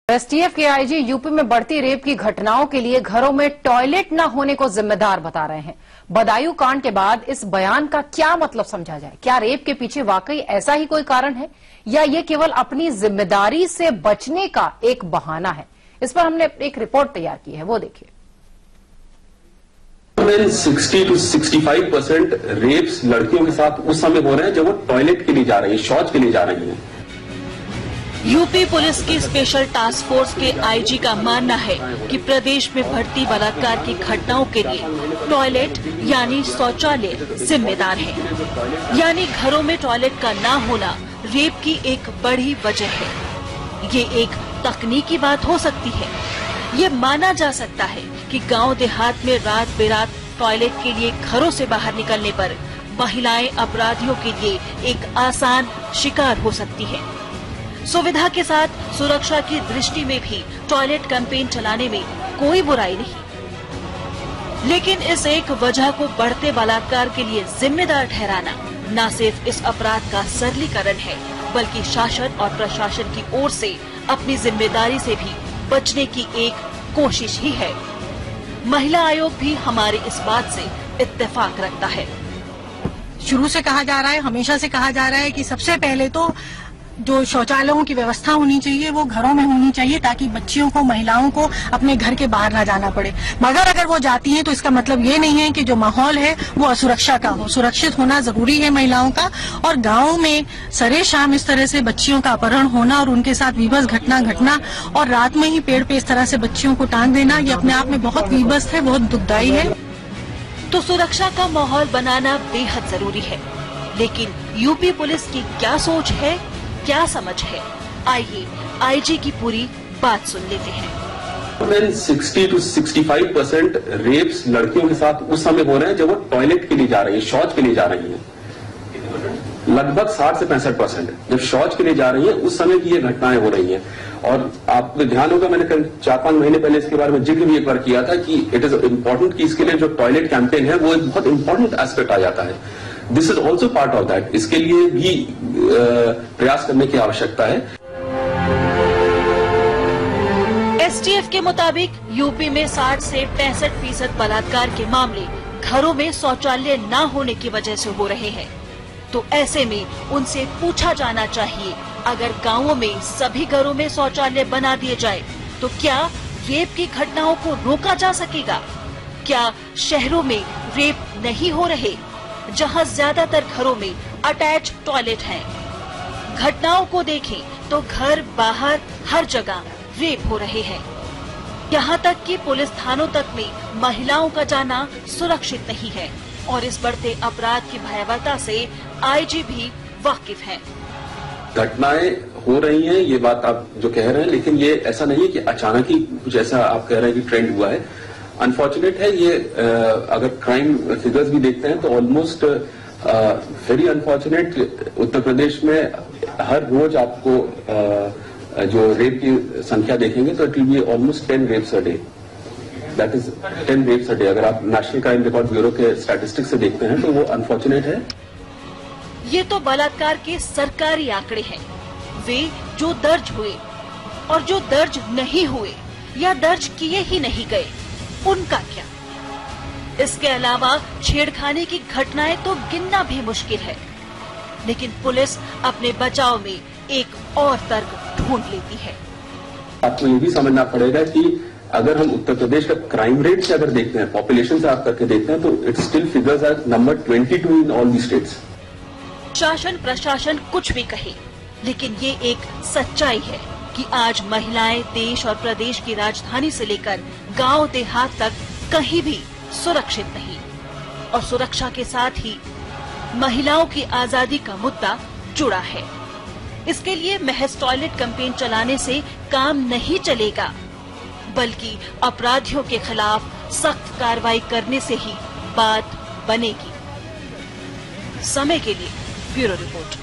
STF के IG UP में बढ़ती रेप की घटनाओं के लिए घरों में टॉयलेट न होने को जिम्मेदार बता रहे हैं। बदायूं कांड के बाद इस बयान का क्या मतलब समझा जाए? क्या रेप के पीछे वाकई ऐसा ही कोई कारण है या ये केवल अपनी जिम्मेदारी से बचने का एक बहाना है? इस पर हमने एक रिपोर्ट तैयार की है, वो देखिए। 60 to 65% रेप्स लड़कियों के साथ उस समय हो रहे हैं जब वो टॉयलेट के लिए जा रही है, शौच के लिए जा रही है। यूपी पुलिस की स्पेशल टास्क फोर्स के आईजी का मानना है कि प्रदेश में बढ़ती बलात्कार की घटनाओं के लिए टॉयलेट यानी शौचालय जिम्मेदार है। यानी घरों में टॉयलेट का ना होना रेप की एक बड़ी वजह है। ये एक तकनीकी बात हो सकती है। ये माना जा सकता है कि गांव देहात में रात बेरात टॉयलेट के लिए घरों से बाहर निकलने पर महिलाएं अपराधियों के लिए एक आसान शिकार हो सकती है। सुविधा के साथ सुरक्षा की दृष्टि में भी टॉयलेट कैंपेन चलाने में कोई बुराई नहीं, लेकिन इस एक वजह को बढ़ते बलात्कार के लिए जिम्मेदार ठहराना न सिर्फ इस अपराध का सरलीकरण है, बल्कि शासन और प्रशासन की ओर से अपनी जिम्मेदारी से भी बचने की एक कोशिश ही है। महिला आयोग भी हमारे इस बात से इत्तेफाक रखता है। शुरू से कहा जा रहा है, हमेशा से कहा जा रहा है कि सबसे पहले तो जो शौचालयों की व्यवस्था होनी चाहिए वो घरों में होनी चाहिए, ताकि बच्चियों को, महिलाओं को अपने घर के बाहर ना जाना पड़े। मगर अगर वो जाती हैं तो इसका मतलब ये नहीं है कि जो माहौल है वो असुरक्षा का हो। सुरक्षित होना जरूरी है महिलाओं का। और गाँव में सरे शाम इस तरह से बच्चियों का अपहरण होना और उनके साथ विवश घटना घटना और रात में ही पेड़ पे इस तरह से बच्चियों को टांग देना, ये अपने आप में बहुत विवश है, बहुत दुखदायी है। तो सुरक्षा का माहौल बनाना बेहद जरूरी है, लेकिन यूपी पुलिस की क्या सोच है, क्या समझ है? आइए आईजी की पूरी बात सुन लेते हैं। 60 to 65% रेप्स लड़कियों के साथ उस समय हो रहे हैं जब वो टॉयलेट के लिए जा रही है, शौच के लिए जा रही है। लगभग 60 से 65% जब शौच के लिए जा रही है उस समय की ये घटनाएं हो रही हैं। और आपको ध्यान होगा, मैंने कल 4-5 महीने पहले इसके बारे में जिक्र भी एक बार किया था कि इट इज इम्पोर्टेंट कि इसके लिए जो टॉयलेट कैंपेन है वो एक बहुत इंपॉर्टेंट एस्पेक्ट आ जाता है। This is also part of that. इसके लिए भी प्रयास करने की आवश्यकता है। एसटीएफ के मुताबिक यूपी में 60 से 65% बलात्कार के मामले घरों में शौचालय न होने की वजह से हो रहे हैं। तो ऐसे में उनसे पूछा जाना चाहिए, अगर गांवों में सभी घरों में शौचालय बना दिए जाए तो क्या रेप की घटनाओं को रोका जा सकेगा? क्या शहरों में रेप नहीं हो रहे, जहां ज्यादातर घरों में अटैच टॉयलेट हैं? घटनाओं को देखें तो घर बाहर हर जगह रेप हो रहे हैं। यहाँ तक कि पुलिस थानों तक में महिलाओं का जाना सुरक्षित नहीं है। और इस बढ़ते अपराध की भयावहता से आईजी भी वाकिफ हैं। घटनाएं हो रही हैं, ये बात आप जो कह रहे हैं, लेकिन ये ऐसा नहीं है कि अचानक ही कुछ ऐसा आप कह रहे हैं कि ट्रेंड हुआ है। अनफॉर्चुनेट है ये। अगर क्राइम फिगर्स भी देखते हैं तो almost very unfortunate. Uttar Pradesh में हर रोज आपको जो रेप की संख्या देखेंगे तो it will be almost 10 reps a day. That is 10 reps a day. अगर आप नेशनल क्राइम रिकॉर्ड ब्यूरो के स्टैटिस्टिक्स से देखते हैं तो वो अनफॉर्चुनेट है। ये तो बलात्कार के सरकारी आंकड़े हैं, वे जो दर्ज हुए, और जो दर्ज नहीं हुए या दर्ज किए ही नहीं गए उनका क्या? इसके अलावा छेड़खानी की घटनाएं तो गिनना भी मुश्किल है, लेकिन पुलिस अपने बचाव में एक और तर्क ढूंढ लेती है। आपको ये भी समझना पड़ेगा कि अगर हम उत्तर प्रदेश का क्राइम रेट से अगर देखते हैं, पॉपुलेशन से आप करके देखते हैं, तो it still figures are number 22 in all the states. शासन प्रशासन कुछ भी कहे, लेकिन ये एक सच्चाई है कि आज महिलाएं देश और प्रदेश की राजधानी से लेकर गांव देहात तक कहीं भी सुरक्षित नहीं। और सुरक्षा के साथ ही महिलाओं की आजादी का मुद्दा जुड़ा है। इसके लिए महज टॉयलेट कैंपेन चलाने से काम नहीं चलेगा, बल्कि अपराधियों के खिलाफ सख्त कार्रवाई करने से ही बात बनेगी। समय के लिए ब्यूरो रिपोर्ट।